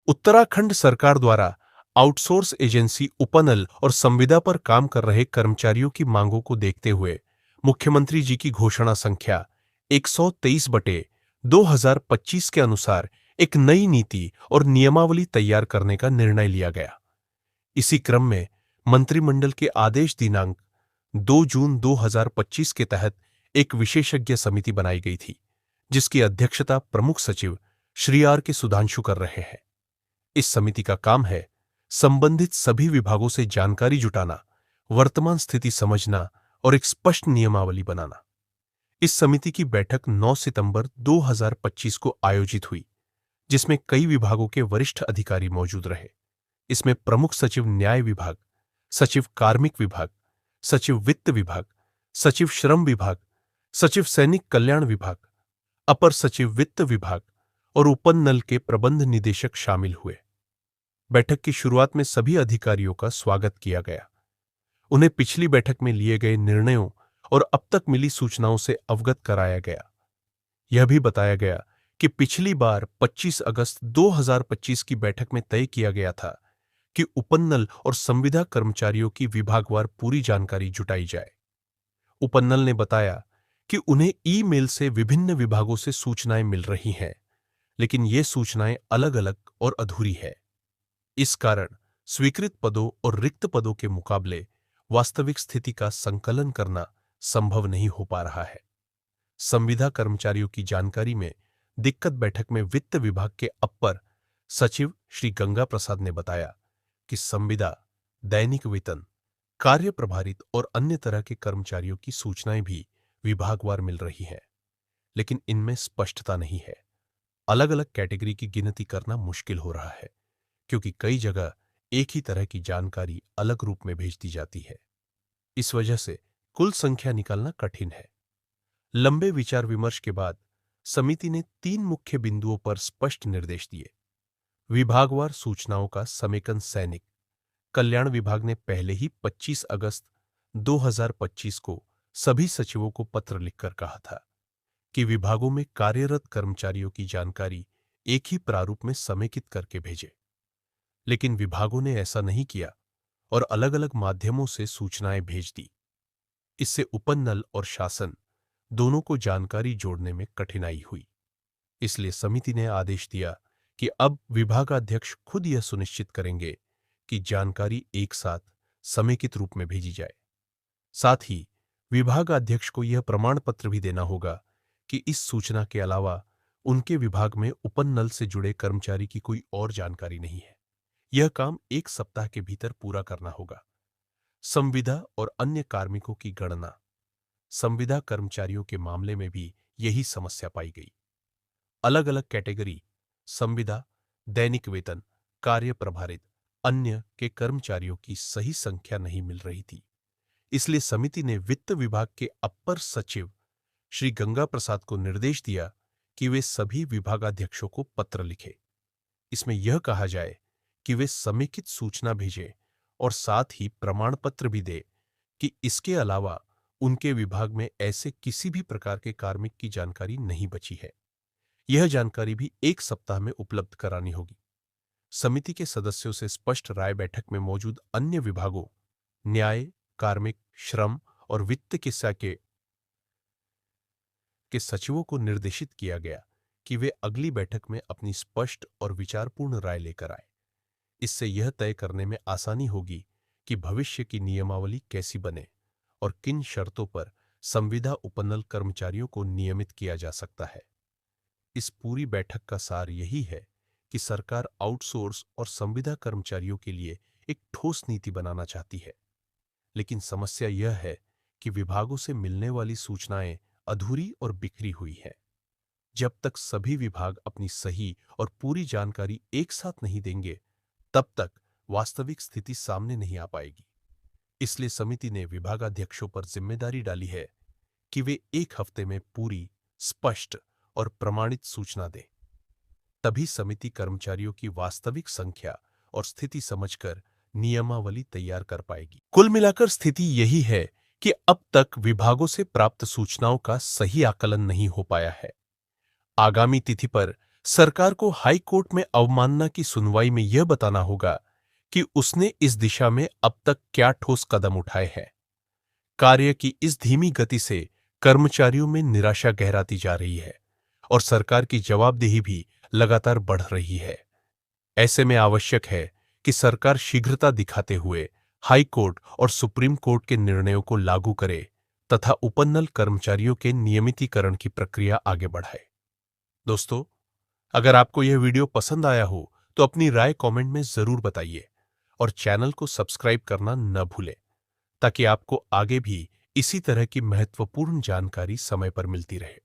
उत्तराखंड सरकार द्वारा outsource agency उपनल और संविदा पर काम कर रहे कर्मचारियों की मांगों को देखते हुए मुख्यमंत्री जी की घोषणा संख्या 123/2025 के अनुसार एक नई नीति और नियमावली तैयार करने का निर्णय लिया गया। इसी क्रम में मंत्रिमंडल के आदेश दिनांक 2 जून 2025 के तहत एक विशेषज्ञ समिति बनाई गई थी, जिसकी अध्यक्षता प्रमुख सचिव श्री आर के सुधांशु कर रहे हैं। इस समिति का काम है संबंधित सभी विभागों से जानकारी जुटाना, वर्तमान स्थिति समझना और एक स्पष्ट नियमावली बनाना। इस समिति की बैठक 9 सितंबर 2025 को आयोजित हुई, जिसमें कई विभागों के वरिष्ठ अधिकारी मौजूद रहे। इसमें प्रमुख सचिव न्याय विभाग, सचिव कार्मिक विभाग, सचिव वित्त विभाग, सचिव श्रम विभाग, सचिव सैनिक कल्याण विभाग, अपर सचिव वित्त विभाग और उपनल के प्रबंध निदेशक शामिल हुए। बैठक की शुरुआत में सभी अधिकारियों का स्वागत किया गया। उन्हें पिछली बैठक में लिए गए निर्णयों और अब तक मिली सूचनाओं से अवगत कराया गया। यह भी बताया गया कि पिछली बार 25 अगस्त 2025 की बैठक में तय किया गया था कि उपनल और संविदा कर्मचारियों की विभागवार पूरी जानकारी जुटाई जाए। उपनल ने बताया कि उन्हें ईमेल से विभिन्न विभागों से सूचनाएं मिल रही हैं, लेकिन ये सूचनाएं अलग-अलग और अधूरी है। इस कारण स्वीकृत पदों और रिक्त पदों के मुकाबले वास्तविक स्थिति का संकलन करना संभव नहीं हो पा रहा है। संविदा कर्मचारियों की जानकारी में दिक्कत बैठक में वित्त विभाग के अपर सचिव श्री गंगा प्रसाद ने बताया कि संविदा, दैनिक वेतन, कार्य प्रभारित और अन्य तरह के कर्मचारियों की सूचनाएं भी विभागवार मिल रही हैं, लेकिन इनमें स्पष्टता नहीं है। अलग-अलग कैटेगरी की गिनती करना मुश्किल हो रहा है, क्योंकि कई जगह एक ही तरह की जानकारी अलग रूप में भेज दी जाती है। इस वजह से कुल संख्या निकालना कठिन है। लंबे विचार विमर्श के बाद समिति ने 3 मुख्य बिंदुओं पर स्पष्ट निर्देश दिए। विभागवार सूचनाओं का समेकन सैनिक कल्याण विभाग ने पहले ही 25 अगस्त 2025 को सभी सचिवों को पत्र लिखकर कहा था कि विभागों में कार्यरत कर्मचारियों की जानकारी एक ही प्रारूप में समेकित करके भेजें। लेकिन विभागों ने ऐसा नहीं किया और अलग-अलग माध्यमों से सूचनाएं भेज दी। इससे उपनल और शासन दोनों को जानकारी जोड़ने में कठिनाई हुई। इसलिए समिति ने आदेश दिया कि अब विभागाध्यक्ष खुद यह सुनिश्चित करेंगे कि जानकारी एक साथ समेकित रूप में भेजी जाए। साथ ही विभागाध्यक्ष को यह प्रमाण पत्र भी देना होगा कि इस सूचना के अलावा उनके विभाग में उपनल से जुड़े कर्मचारी की कोई और जानकारी नहीं है। यह काम 1 सप्ताह के भीतर पूरा करना होगा। संविदा और अन्य कार्मिकों की गणना। संविदा कर्मचारियों के मामले में भी यही समस्या पाई गई। अलग-अलग कैटेगरी संविदा, दैनिक वेतन, कार्य प्रभारित, अन्य के कर्मचारियों की सही संख्या नहीं मिल रही थी। इसलिए समिति ने वित्त विभाग के अपर सचिव श्री गंगा प्रसाद को निर्देश दिया कि वे सभी विभागाध्यक्षों को पत्र लिखें। इसमें यह कहा जाए कि वे समेकित सूचना भेजें और साथ ही प्रमाण पत्र भी दें कि इसके अलावा उनके विभाग में ऐसे किसी भी प्रकार के कार्मिक की जानकारी नहीं बची है। यह जानकारी भी 1 सप्ताह में उपलब्ध करानी होगी। समिति के सदस्यों से स्पष्ट राय बैठक में मौजूद अन्य विभागों न्याय, कार्मिक, श्रम और वित्त के सचिवों को निर्देशित किया गया कि वे अगली बैठक में अपनी स्पष्ट और विचारपूर्ण राय लेकर आए। इससे यह तय करने में आसानी होगी कि भविष्य की नियमावली कैसी बने और किन शर्तों पर संविदा उपनल कर्मचारियों को नियमित किया जा सकता है। इस पूरी बैठक का सार यही है कि सरकार आउटसोर्स और संविदा कर्मचारियों के लिए एक ठोस नीति बनाना चाहती है, लेकिन समस्या यह है कि विभागों से मिलने वाली सूचनाएं अधूरी और बिखरी हुई है। जब तक सभी विभाग अपनी सही और पूरी जानकारी एक साथ नहीं देंगे, तब तक वास्तविक स्थिति सामने नहीं आ पाएगी। इसलिए समिति ने विभागाध्यक्षों पर जिम्मेदारी डाली है कि वे 1 हफ्ते में पूरी, स्पष्ट और प्रमाणित सूचना दें। तभी समिति कर्मचारियों की वास्तविक संख्या और स्थिति समझकर नियमावली तैयार कर पाएगी। कुल मिलाकर स्थिति यही है कि अब तक विभागों से प्राप्त सूचनाओं का सही आकलन नहीं हो पाया है। आगामी तिथि पर सरकार को हाई कोर्ट में अवमानना की सुनवाई में यह बताना होगा कि उसने इस दिशा में अब तक क्या ठोस कदम उठाए हैं। कार्य की इस धीमी गति से कर्मचारियों में निराशा गहराती जा रही है और सरकार की जवाबदेही भी लगातार बढ़ रही है। ऐसे में आवश्यक है कि सरकार शीघ्रता दिखाते हुए हाई कोर्ट और सुप्रीम कोर्ट के निर्णयों को लागू करे तथा उपनल कर्मचारियों के नियमितीकरण की प्रक्रिया आगे बढ़ाए। दोस्तों, अगर आपको यह वीडियो पसंद आया हो तो अपनी राय कमेंट में जरूर बताइए और चैनल को सब्सक्राइब करना न भूलें ताकि आपको आगे भी इसी तरह की महत्वपूर्ण जानकारी समय पर मिलती रहे।